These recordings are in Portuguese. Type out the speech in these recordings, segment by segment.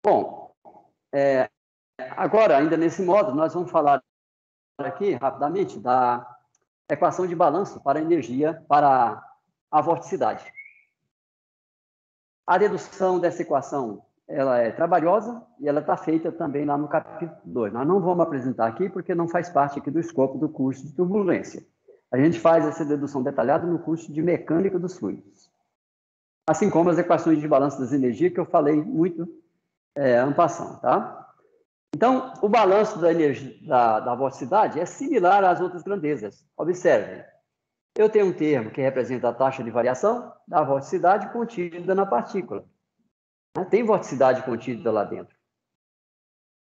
Bom, agora, ainda nesse módulo, nós vamos falar aqui, rapidamente, da equação de balanço para a energia, para a vorticidade. A dedução dessa equação, ela é trabalhosa e ela está feita também lá no capítulo 2. Nós não vamos apresentar aqui porque não faz parte aqui do escopo do curso de turbulência. A gente faz essa dedução detalhada no curso de mecânica dos fluidos. Assim como as equações de balanço das energias, que eu falei muito en passant, tá? Então, o balanço da energia, da vorticidade é similar às outras grandezas. Observem, eu tenho um termo que representa a taxa de variação da vorticidade contida na partícula. Tem vorticidade contida lá dentro.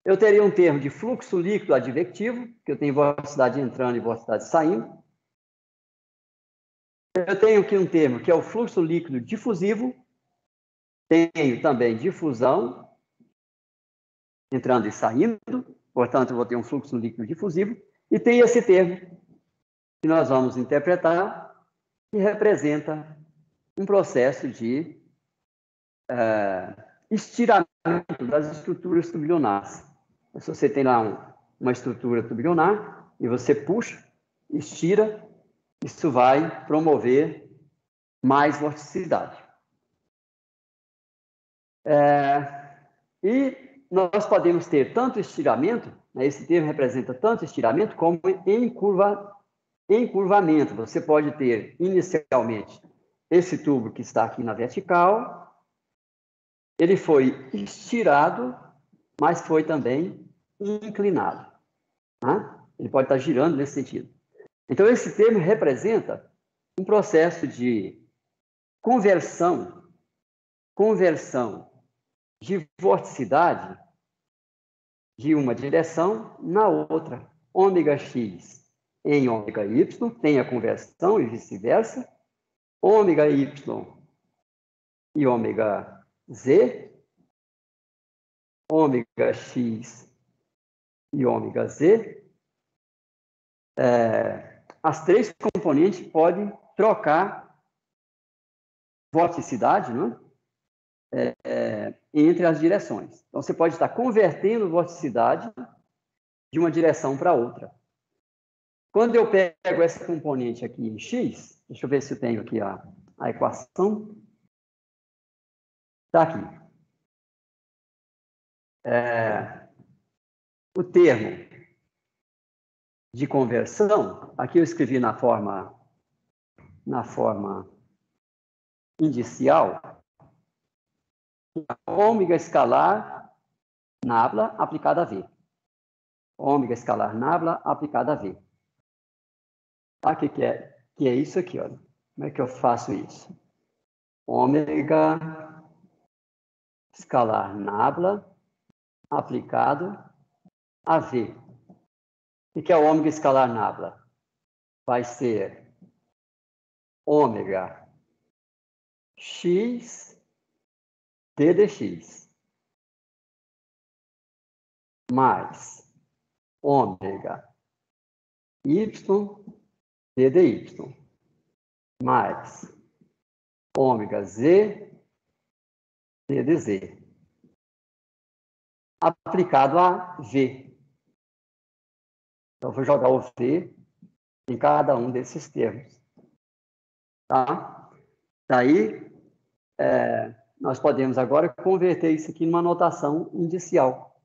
Eu teria um termo de fluxo líquido advectivo, que eu tenho vorticidade entrando e vorticidade saindo. Eu tenho aqui um termo que é o fluxo líquido difusivo. Tenho também difusão, entrando e saindo. Portanto, eu vou ter um fluxo líquido difusivo. E tem esse termo que nós vamos interpretar, que representa um processo de estiramento das estruturas tubilionares. Se você tem lá uma estrutura tubilionar e você puxa, estira, isso vai promover mais vorticidade. E nós podemos ter tanto estiramento, né, esse termo representa tanto estiramento como encurvamento. Você pode ter, inicialmente, esse tubo que está aqui na vertical, ele foi estirado, mas foi também inclinado. Né? Ele pode estar girando nesse sentido. Então, esse termo representa um processo de conversão de vorticidade de uma direção na outra. Ômega x em ômega y tem a conversão e vice-versa. Ômega y e ômega z. Ômega x e ômega z. As três componentes podem trocar vorticidade, não é? Entre as direções. Então, você pode estar convertendo vorticidade de uma direção para outra. Quando eu pego essa componente aqui em x, deixa eu ver se eu tenho aqui a equação. Está aqui. O termo de conversão, aqui eu escrevi na forma indicial, ômega escalar nabla aplicada a V. Ômega escalar nabla aplicada a V. Tá? Que é isso aqui, olha. Como é que eu faço isso? Ômega escalar nabla aplicado a V. O que é o ômega escalar nabla? Vai ser ômega x d dx mais ômega y d dy mais ômega z d dz aplicado a V. Então, eu vou jogar o V em cada um desses termos. Tá? Daí, nós podemos agora converter isso aqui numa notação indicial,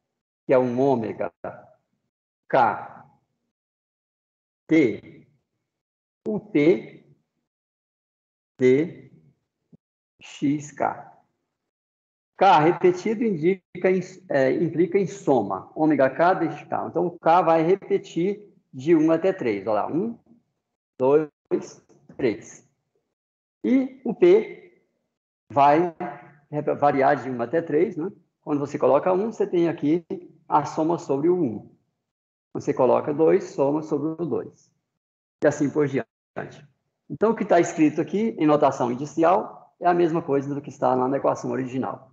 que é um ômega K T UT D XK. K repetido implica em soma. Ômega K dx K. Então, o K vai repetir de 1 até 3. Olha lá, 1, 2, 3. E o P vai variar de 1 até 3. Né? Quando você coloca 1, você tem aqui a soma sobre o 1. Quando você coloca 2, soma sobre o 2. E assim por diante. Então, o que está escrito aqui em notação indicial é a mesma coisa do que está lá na equação original.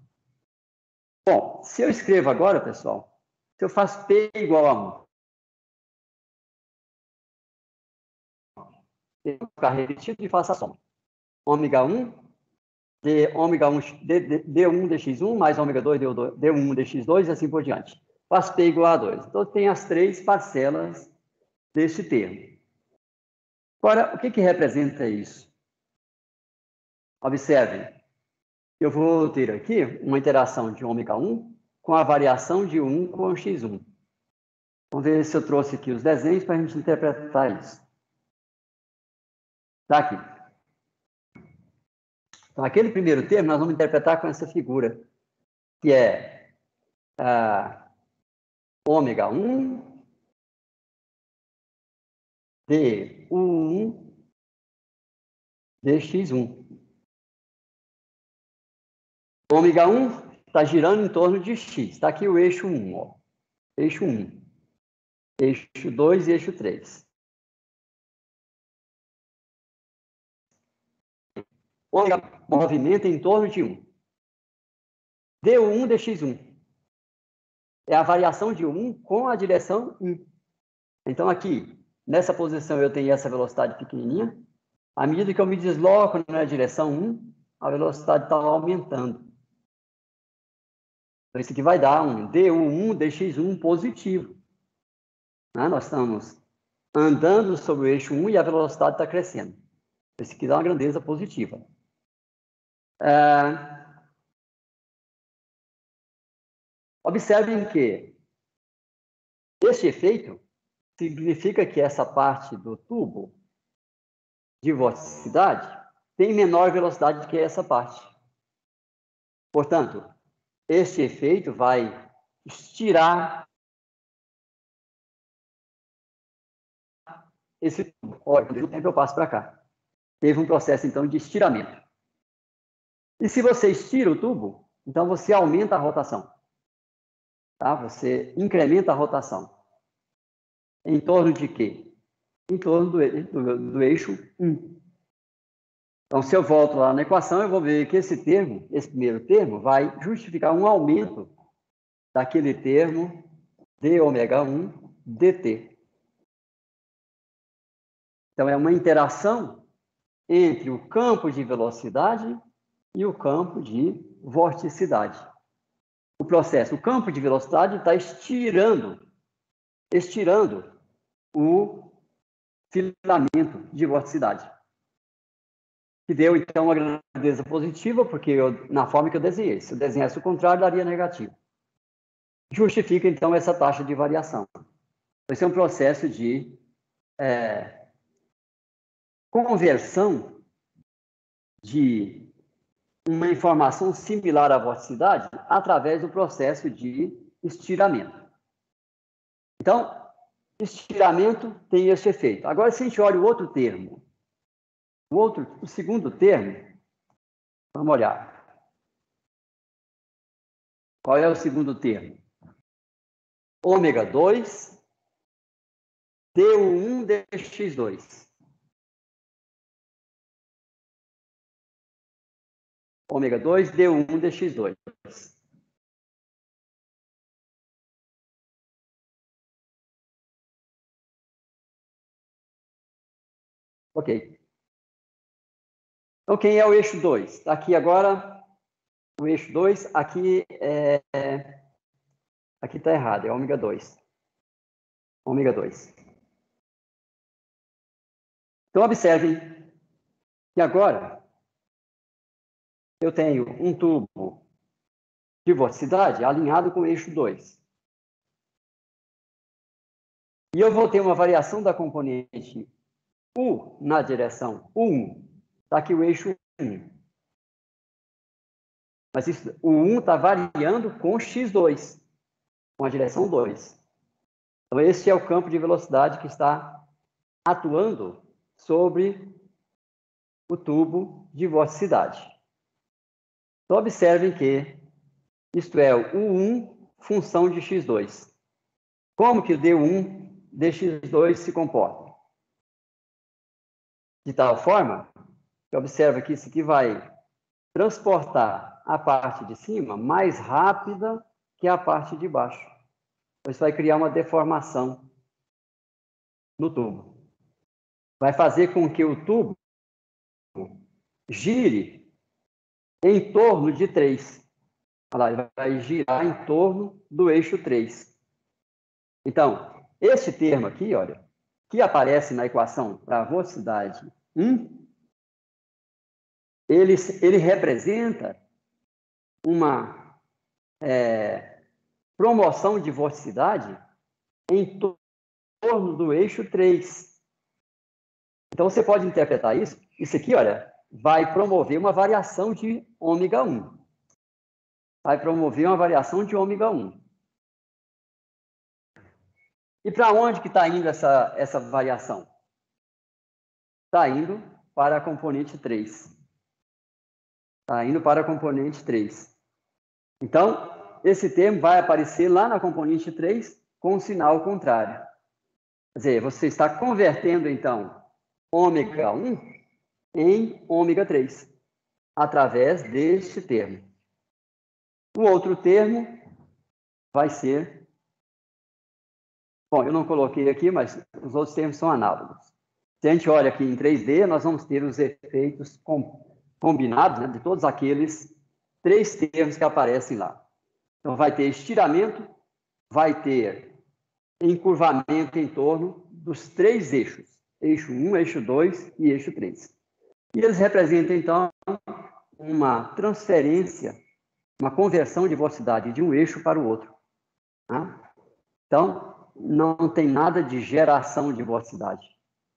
Bom, se eu escrevo agora, pessoal, se eu faço P igual a 1, eu vou ficar repetido e faço a soma. Ômega 1 de ômega 1, D1 dx1 mais ômega 2 D1 dx2 e assim por diante. Faço P igual a 2. Então, tem as três parcelas desse termo. Agora, o que representa isso? Observe, eu vou ter aqui uma interação de ômega 1 com a variação de 1 com x1. Vamos ver se eu trouxe aqui os desenhos para a gente interpretar isso. Está aqui. Então, aquele primeiro termo nós vamos interpretar com essa figura, que é ômega 1 D1 dx1. Ômega 1 está girando em torno de x. Está aqui o eixo 1, ó. Eixo 1. Eixo 2 e eixo 3. Ômega movimenta em torno de 1. D1 dx1. É a variação de 1 com a direção 1. Então, aqui, nessa posição, eu tenho essa velocidade pequenininha. À medida que eu me desloco na direção 1, a velocidade está aumentando. Então, isso aqui vai dar um D1 dx1 positivo. Nós estamos andando sobre o eixo 1 e a velocidade está crescendo. Isso aqui dá uma grandeza positiva. Observem que este efeito significa que essa parte do tubo de vorticidade tem menor velocidade que essa parte. Portanto, este efeito vai estirar esse tubo. Olha, quando o tempo eu passo para cá. Teve um processo, então, de estiramento. E se você estira o tubo, então você aumenta a rotação. Tá? Você incrementa a rotação. Em torno de quê? Em torno do eixo 1. Então, se eu volto lá na equação, eu vou ver que esse termo, esse primeiro termo, vai justificar um aumento daquele termo d ômega 1 dt. Então, é uma interação entre o campo de velocidade e o campo de vorticidade. O processo, o campo de velocidade está estirando o filamento de vorticidade. Que deu, então, uma grandeza positiva, porque na forma que eu desenhei. Se eu desenhasse o contrário, daria negativo. Justifica, então, essa taxa de variação. Esse é um processo de conversão de uma informação similar à vorticidade através do processo de estiramento. Então, estiramento tem esse efeito. Agora, se a gente olha o outro termo, o segundo termo, vamos olhar. Qual é o segundo termo? Ômega 2 D1 dx2. Ômega 2 D1 dx2. Ok. Então, quem é o eixo 2? Está aqui agora o eixo 2. Aqui está errado, é ômega 2. Ômega 2. Então, observem que agora eu tenho um tubo de vorticidade alinhado com o eixo 2. E eu vou ter uma variação da componente U na direção 1. Está aqui o eixo 1. Mas isso, o 1 está variando com x2, com a direção 2. Então, esse é o campo de velocidade que está atuando sobre o tubo de vorticidade. Então, observem que isto é o U1 função de x2. Como que o D1 dx2 se comporta? De tal forma que observa que isso aqui vai transportar a parte de cima mais rápida que a parte de baixo. Então, isso vai criar uma deformação no tubo. Vai fazer com que o tubo gire em torno de 3. Olha lá, ele vai girar em torno do eixo 3. Então, este termo aqui, olha, que aparece na equação para a vorticidade 1, ele representa uma promoção de vorticidade em torno do eixo 3. Então, você pode interpretar isso. Isso aqui, olha, vai promover uma variação de ômega 1. Vai promover uma variação de ômega 1. E para onde que está indo essa variação? Está indo para a componente 3. Está indo para a componente 3. Então, esse termo vai aparecer lá na componente 3 com um sinal contrário. Quer dizer, você está convertendo, então, ômega 1 em ômega 3, através deste termo. O outro termo vai ser... Bom, eu não coloquei aqui, mas os outros termos são análogos. Se a gente olha aqui em 3D, nós vamos ter os efeitos combinados, né, de todos aqueles 3 termos que aparecem lá. Então, vai ter estiramento, vai ter encurvamento em torno dos 3 eixos. Eixo 1, eixo 2 e eixo 3. E eles representam, então, uma transferência, uma conversão de velocidade de um eixo para o outro. Tá? Então, não tem nada de geração de velocidade.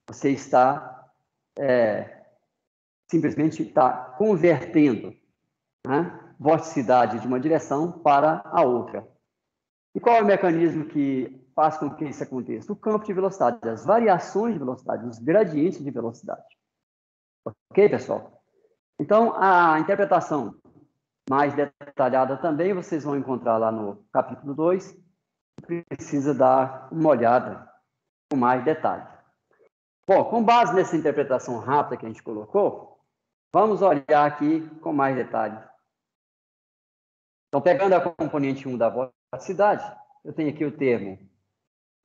Você está simplesmente convertendo, né, velocidade de uma direção para a outra. E qual é o mecanismo que faz com que isso aconteça? O campo de velocidade, as variações de velocidade, os gradientes de velocidade. Ok, pessoal? Então, a interpretação mais detalhada também vocês vão encontrar lá no capítulo 2. Precisa dar uma olhada com mais detalhe. Bom, com base nessa interpretação rápida que a gente colocou, vamos olhar aqui com mais detalhe. Então, pegando a componente 1 da velocidade, eu tenho aqui o termo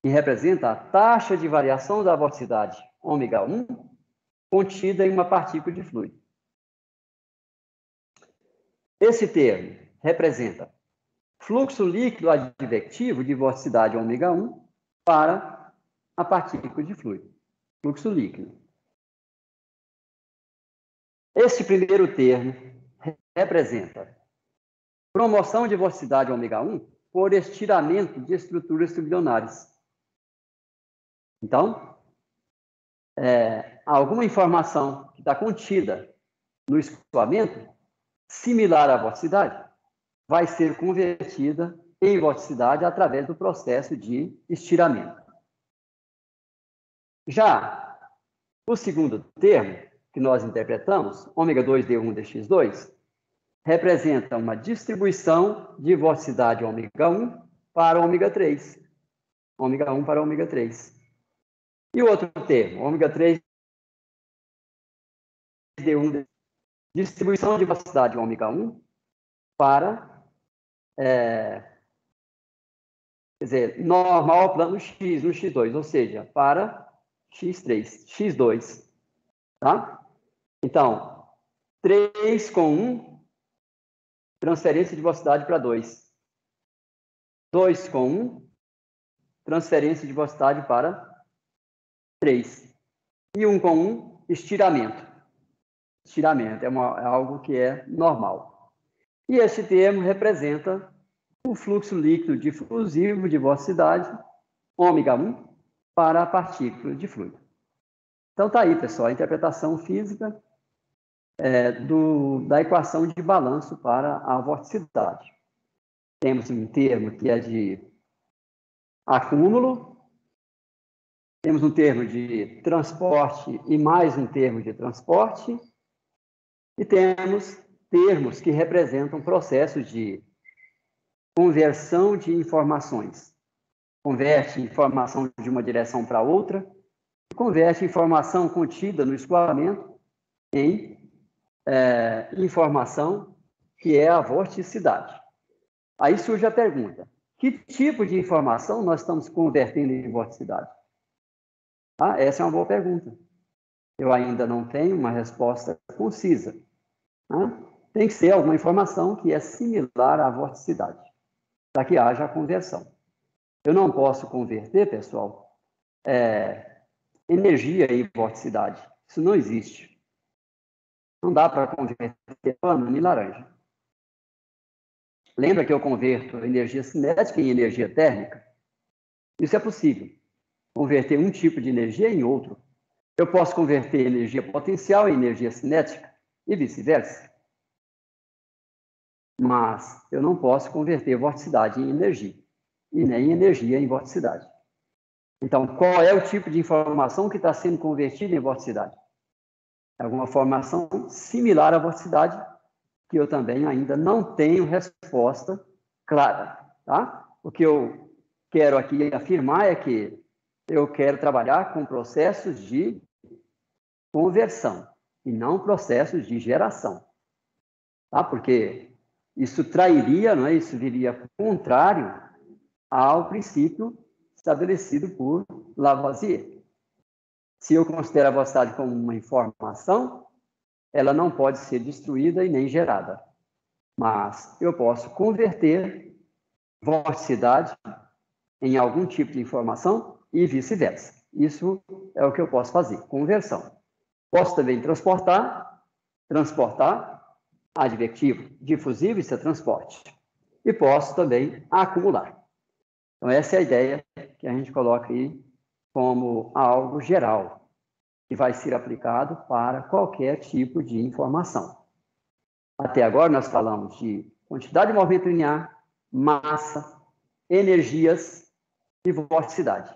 que representa a taxa de variação da velocidade ômega 1 contida em uma partícula de fluido. Esse termo representa fluxo líquido advectivo de velocidade ômega 1 para a partícula de fluido. Fluxo líquido. Este primeiro termo representa promoção de velocidade ômega 1 por estiramento de estruturas turbulionares. Então, alguma informação que está contida no escoamento, similar à velocidade, vai ser convertida em velocidade através do processo de estiramento. Já o segundo termo, que nós interpretamos, ômega 2D1 dx2, representa uma distribuição de velocidade ômega 1 para ômega 3. Ômega 1 para ômega 3. E o outro termo, ômega 3D1, distribuição de velocidade ômega 1 para, quer dizer, normal plano x no x2, ou seja, para x3, x2. Tá? Então, 3 com 1, transferência de velocidade para 2. 2 com 1, transferência de velocidade para 3. E 1 com 1, estiramento. Estiramento é algo que é normal. E esse termo representa o fluxo líquido difusivo de velocidade, ômega 1, para a partícula de fluido. Então, está aí, pessoal, a interpretação física da equação de balanço para a vorticidade. Temos um termo que é de acúmulo, temos um termo de transporte e mais um termo de transporte, e temos termos que representam processos de conversão de informações. Converte informação de uma direção para outra, converte informação contida no escoamento em informação que é a vorticidade. Aí surge a pergunta: que tipo de informação nós estamos convertendo em vorticidade? Essa é uma boa pergunta. Eu ainda não tenho uma resposta concisa. tem que ser alguma informação que é similar à vorticidade, para que haja a conversão. Eu não posso converter, pessoal, energia em vorticidade. Isso não existe. Não dá para converter banana em laranja. Lembra que eu converto energia cinética em energia térmica? Isso é possível. Converter um tipo de energia em outro. Eu posso converter energia potencial em energia cinética e vice-versa. Mas eu não posso converter vorticidade em energia e nem energia em vorticidade. Então, qual é o tipo de informação que está sendo convertida em vorticidade? É alguma informação similar à vorticidade, que eu também ainda não tenho resposta clara. Tá? O que eu quero aqui afirmar é que eu quero trabalhar com processos de conversão e não processos de geração. Tá? Porque isso trairia, não é? Isso viria contrário ao princípio estabelecido por Lavoisier. Se eu considero a velocidade como uma informação, ela não pode ser destruída e nem gerada. Mas eu posso converter vorticidade em algum tipo de informação e vice-versa. Isso é o que eu posso fazer, conversão. Posso também transportar, advectivo, difusivo, isso é transporte. E posso também acumular. Então, essa é a ideia que a gente coloca aí como algo geral, que vai ser aplicado para qualquer tipo de informação. Até agora, nós falamos de quantidade de movimento linear, massa, energias e vorticidade.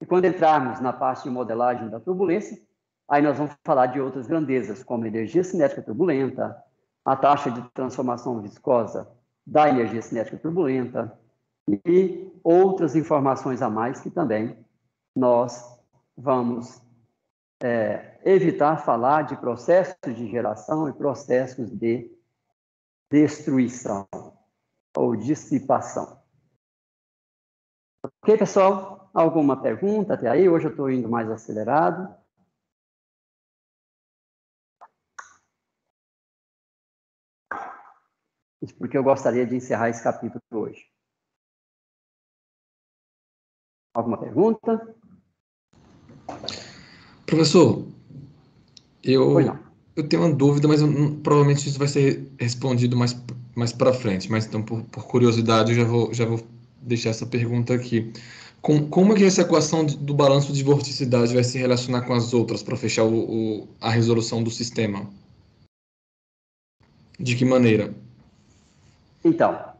E quando entrarmos na parte de modelagem da turbulência, aí nós vamos falar de outras grandezas, como energia cinética turbulenta, a taxa de transformação viscosa da energia cinética turbulenta e outras informações a mais que também nós vamos evitar falar de processos de geração e processos de destruição ou dissipação. Ok, pessoal? Alguma pergunta até aí? Hoje eu estou indo mais acelerado. Isso porque eu gostaria de encerrar esse capítulo hoje. Alguma pergunta? Professor, Pois eu, não. eu tenho uma dúvida, mas provavelmente isso vai ser respondido mais para frente. Mas então, por curiosidade, eu já vou deixar essa pergunta aqui. Como é que essa equação do balanço de vorticidade vai se relacionar com as outras para fechar a resolução do sistema? De que maneira? Então,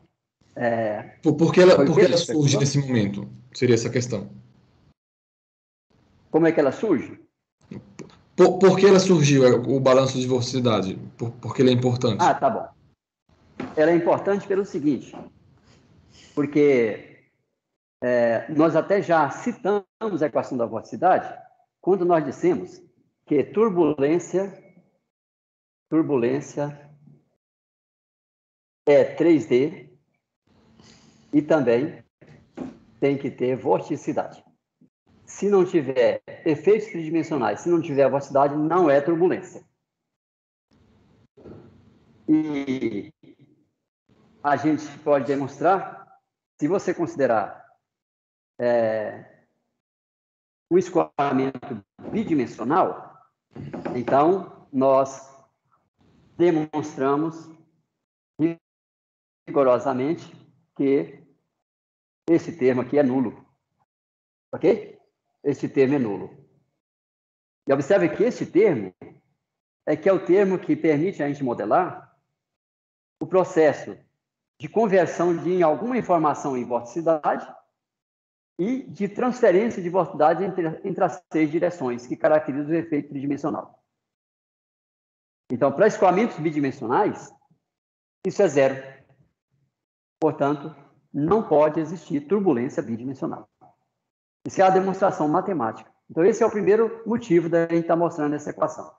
Por foi o que que ela você surge perguntou? nesse momento? Seria essa a questão. Como é que ela surge? Por que ela surgiu, o balanço de vorticidade? Por que ele é importante? Ah, tá bom. Ela é importante pelo seguinte, porque nós até já citamos a equação da vorticidade quando nós dissemos que turbulência é 3D e também tem que ter vorticidade. Se não tiver efeitos tridimensionais, se não tiver vorticidade, não é turbulência. E a gente pode demonstrar, se você considerar um escoamento bidimensional, então nós demonstramos rigorosamente que esse termo aqui é nulo. Ok? Esse termo é nulo. E observe que esse termo é o termo que permite a gente modelar o processo de conversão de alguma informação em vorticidade e de transferência de velocidade entre as 6 direções que caracterizam o efeito tridimensional. Então, para escoamentos bidimensionais, isso é zero. Portanto, não pode existir turbulência bidimensional. Isso é a demonstração matemática. Então, esse é o primeiro motivo da gente estar mostrando essa equação.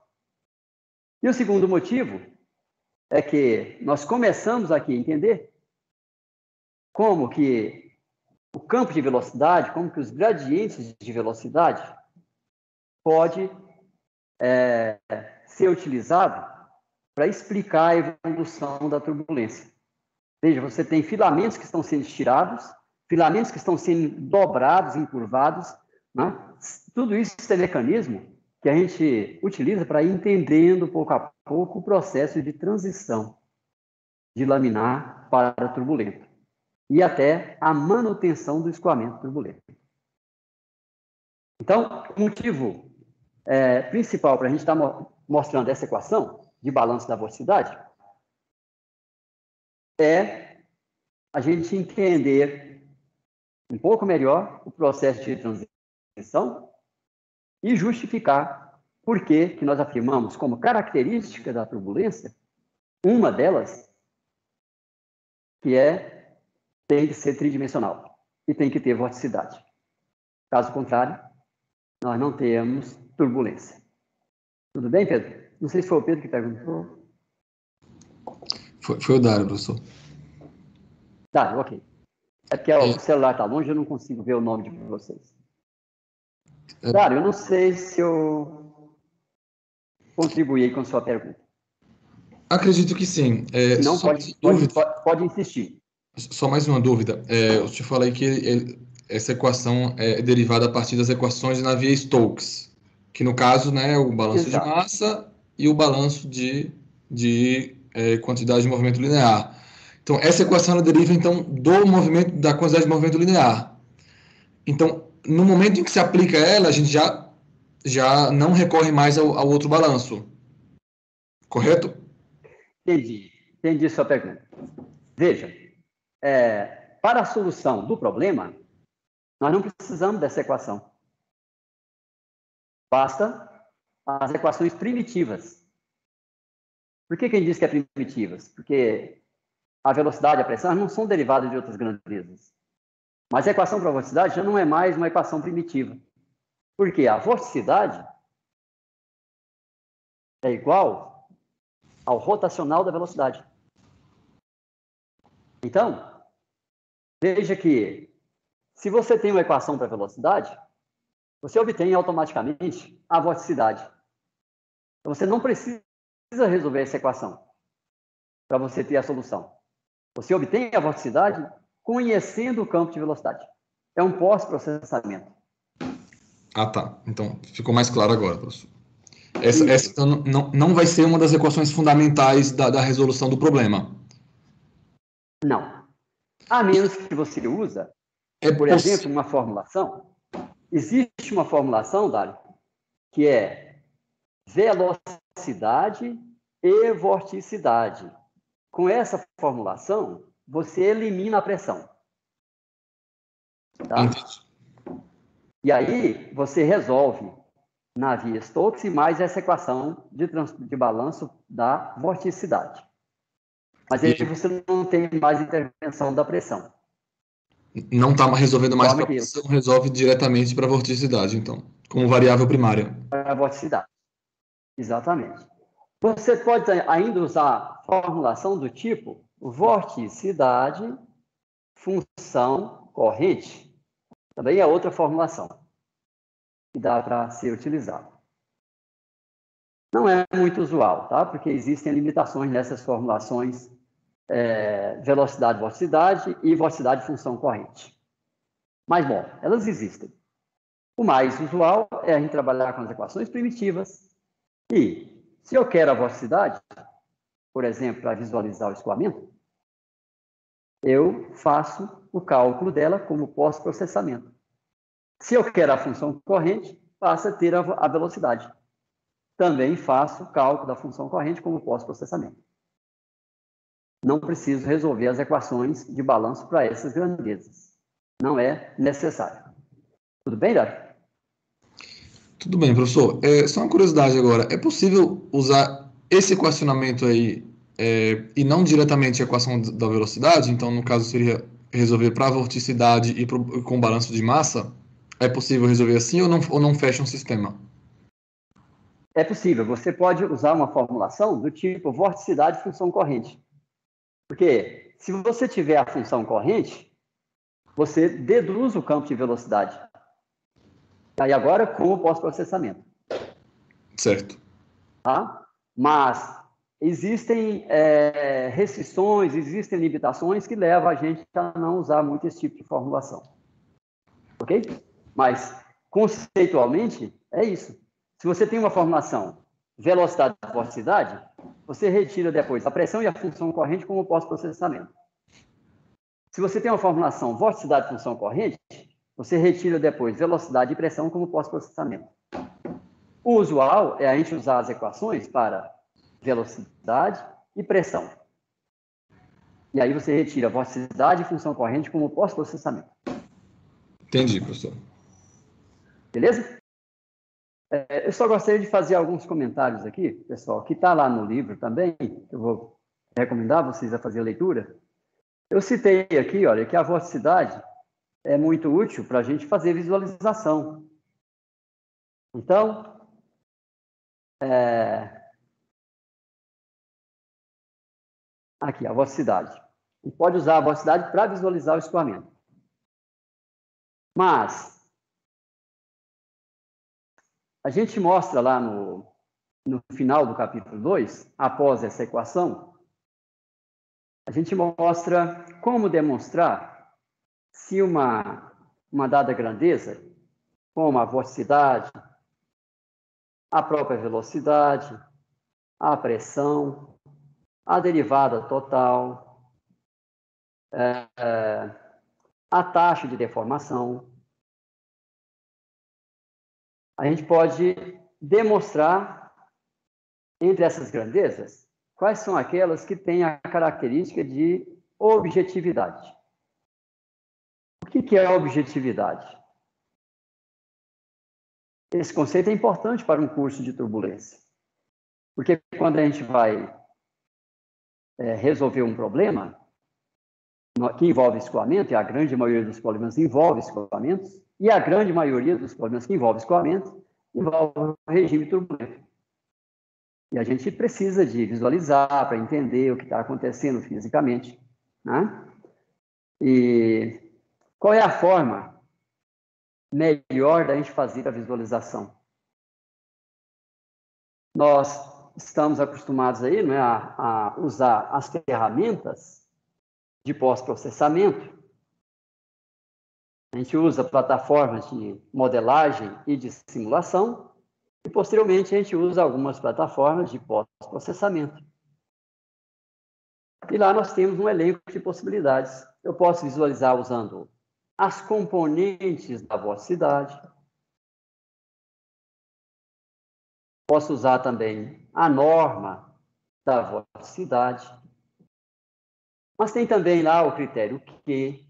E o segundo motivo é que nós começamos aqui a entender como que o campo de velocidade, como que os gradientes de velocidade pode ser utilizado para explicar a evolução da turbulência. Veja, você tem filamentos que estão sendo estirados, filamentos que estão sendo dobrados, encurvados, né? Tudo isso é mecanismo que a gente utiliza para ir entendendo pouco a pouco o processo de transição de laminar para turbulento e até a manutenção do escoamento turbulento. Então, o motivo principal para a gente estar mostrando essa equação de balanço da vorticidade é a gente entender um pouco melhor o processo de transição e justificar por que nós afirmamos como característica da turbulência, uma delas, que tem que ser tridimensional e tem que ter vorticidade. Caso contrário, nós não temos turbulência. Tudo bem, Pedro? Não sei se foi o Pedro que perguntou. Foi o Dário, professor. Tá, ok. É porque o celular está longe, eu não consigo ver o nome de vocês. Dário, eu não sei se eu contribuí com sua pergunta. Acredito que sim. Se não, pode insistir. Só mais uma dúvida. Eu te falei que essa equação é derivada a partir das equações de Navier-Stokes, que no caso, né, o balanço Exato. De massa e o balanço de quantidade de movimento linear. Então, essa equação ela deriva então do movimento, da quantidade de movimento linear. Então, no momento em que se aplica ela, a gente já não recorre mais ao outro balanço. Correto? Entendi sua pergunta. Veja, para a solução do problema, nós não precisamos dessa equação. Basta as equações primitivas. Por que quem diz que é primitivas? Porque a velocidade e a pressão não são derivadas de outras grandezas. Mas a equação para a vorticidade já não é mais uma equação primitiva. Porque a vorticidade é igual ao rotacional da velocidade. Então, veja que se você tem uma equação para a velocidade, você obtém automaticamente a vorticidade. Então, você não precisa resolver essa equação para você ter a solução. Você obtém a vorticidade conhecendo o campo de velocidade. É um pós-processamento. Ah, tá. Então, ficou mais claro agora, professor. Essa então, não vai ser uma das equações fundamentais da resolução do problema. Não. A menos que você usa, por exemplo, uma formulação. Existe uma formulação, Dário, que é velocidade e vorticidade. Com essa formulação, você elimina a pressão. Tá? E aí, você resolve Navier-Stokes e mais essa equação de balanço da vorticidade. Mas aí você não tem mais intervenção da pressão. Não está resolvendo mais para a pressão, resolve diretamente para a vorticidade, então, como variável primária. Para a vorticidade. Exatamente. Você pode ainda usar a formulação do tipo vorticidade, função corrente. Também é outra formulação que dá para ser utilizada. Não é muito usual, tá? Porque existem limitações nessas formulações velocidade, vorticidade e vorticidade, função corrente. Mas, bom, elas existem. O mais usual é a gente trabalhar com as equações primitivas e, se eu quero a vorticidade, por exemplo, para visualizar o escoamento, eu faço o cálculo dela como pós-processamento. Se eu quero a função corrente, passa a ter a velocidade. Também faço o cálculo da função corrente como pós-processamento. Não preciso resolver as equações de balanço para essas grandezas. Não é necessário. Tudo bem, Dário? Tudo bem, professor. Só uma curiosidade agora. É possível usar esse equacionamento aí e não diretamente a equação da velocidade? Então, no caso, seria resolver para a vorticidade e com balanço de massa? É possível resolver assim ou não fecha um sistema? É possível. Você pode usar uma formulação do tipo vorticidade função corrente. Porque se você tiver a função corrente, você deduz o campo de velocidade. Aí agora com o pós-processamento. Certo. Tá? Mas existem restrições, existem limitações que levam a gente a não usar muito esse tipo de formulação. Ok? Mas, conceitualmente, é isso. Se você tem uma formulação velocidade e vorticidade, você retira depois a pressão e a função corrente como pós-processamento. Se você tem uma formulação vorticidade e função corrente, você retira depois velocidade e pressão como pós-processamento. O usual é a gente usar as equações para velocidade e pressão. E aí você retira vorticidade e função corrente como pós-processamento. Entendi, professor. Beleza? Eu só gostaria de fazer alguns comentários aqui, pessoal, que está lá no livro também, eu vou recomendar vocês a fazer a leitura. Eu citei aqui, olha, que a vorticidade é muito útil para a gente fazer visualização. Então, aqui, a vorticidade. A gente pode usar a vorticidade para visualizar o escoamento. Mas, a gente mostra lá no final do capítulo 2, após essa equação, a gente mostra como demonstrar se uma dada grandeza, como a vorticidade, a própria velocidade, a pressão, a derivada total, a taxa de deformação, a gente pode demonstrar entre essas grandezas quais são aquelas que têm a característica de objetividade. O que é objetividade? Esse conceito é importante para um curso de turbulência, porque quando a gente vai resolver um problema que envolve escoamento, e a grande maioria dos problemas envolve escoamentos, e a grande maioria dos problemas que envolve escoamento envolve o regime turbulento. E a gente precisa de visualizar para entender o que está acontecendo fisicamente, né? E qual é a forma melhor da gente fazer a visualização? Nós estamos acostumados aí, não é, a usar as ferramentas de pós-processamento. A gente usa plataformas de modelagem e de simulação, e posteriormente a gente usa algumas plataformas de pós-processamento. E lá nós temos um elenco de possibilidades. Eu posso visualizar usando as componentes da vorticidade. Posso usar também a norma da vorticidade. Mas tem também lá o critério Q.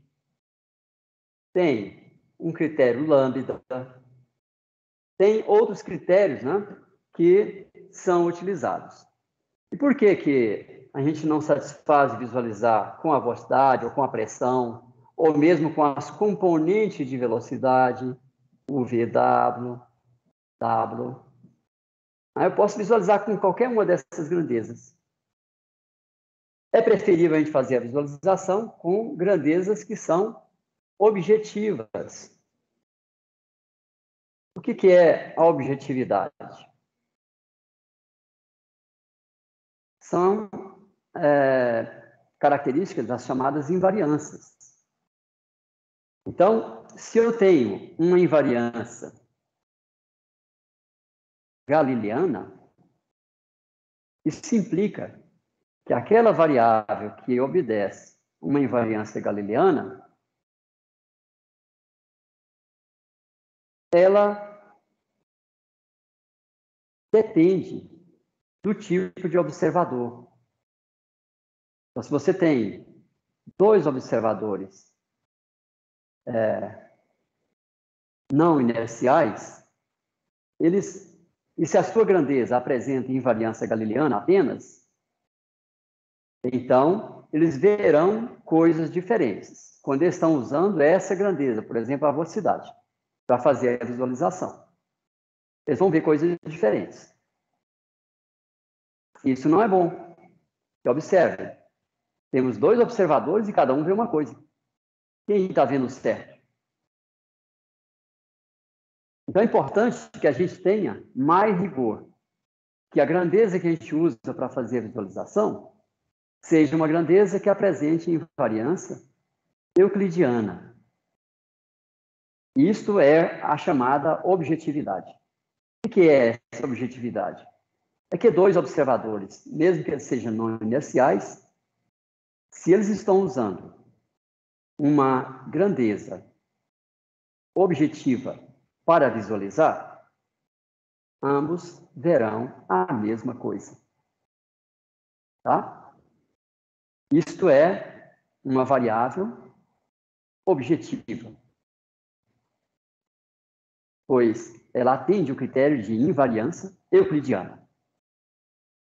Tem um critério lambda. Tem outros critérios, né, que são utilizados. E por que a gente não satisfaz visualizar com a velocidade ou com a pressão, ou mesmo com as componentes de velocidade, o VW, W? Aí eu posso visualizar com qualquer uma dessas grandezas. É preferível a gente fazer a visualização com grandezas que são objetivas. O que é a objetividade? São características das chamadas invariâncias. Então, se eu tenho uma invariância galileana, isso implica que aquela variável que obedece uma invariância galileana, ela depende do tipo de observador. Então, se você tem dois observadores não inerciais, e se a sua grandeza apresenta invariância galileana apenas, então eles verão coisas diferentes quando eles estão usando essa grandeza, por exemplo, a velocidade, para fazer a visualização. Eles vão ver coisas diferentes. Isso não é bom. Observe, temos dois observadores e cada um vê uma coisa. Quem está vendo certo? Então é importante que a gente tenha mais rigor. que a grandeza que a gente usa para fazer a visualização seja uma grandeza que apresente invariância euclidiana. Isto é a chamada objetividade. O que é essa objetividade? É que dois observadores, mesmo que eles sejam não inerciais, se eles estão usando uma grandeza objetiva para visualizar, ambos verão a mesma coisa. Tá? Isto é uma variável objetiva, pois ela atende o critério de invariância euclidiana.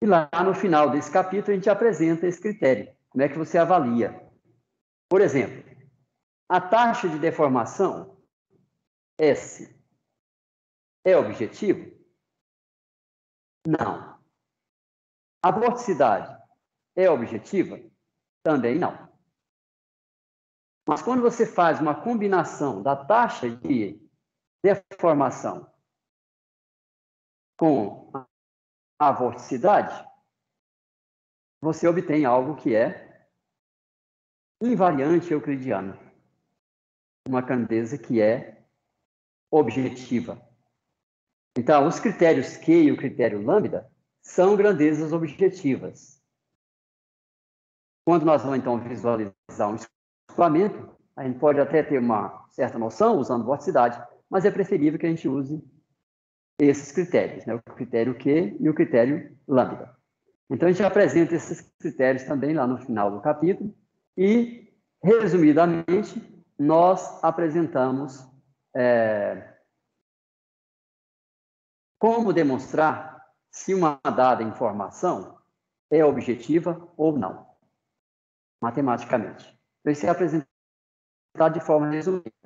E lá no final desse capítulo a gente apresenta esse critério. Como é que você avalia? Por exemplo, a taxa de deformação, S, é objetivo? Não. A vorticidade é objetiva? Também não. Mas quando você faz uma combinação da taxa de deformação com a vorticidade, você obtém algo que é invariante euclidiana. Uma grandeza que é objetiva. Então, os critérios Q e o critério lambda são grandezas objetivas. Quando nós vamos, então, visualizar um escoamento, a gente pode até ter uma certa noção usando vorticidade, mas é preferível que a gente use esses critérios, né? O critério Q e o critério lambda. Então, a gente apresenta esses critérios também lá no final do capítulo e, resumidamente, nós apresentamos como demonstrar se uma dada informação é objetiva ou não, matematicamente. Então, isso é apresentado de forma resumida.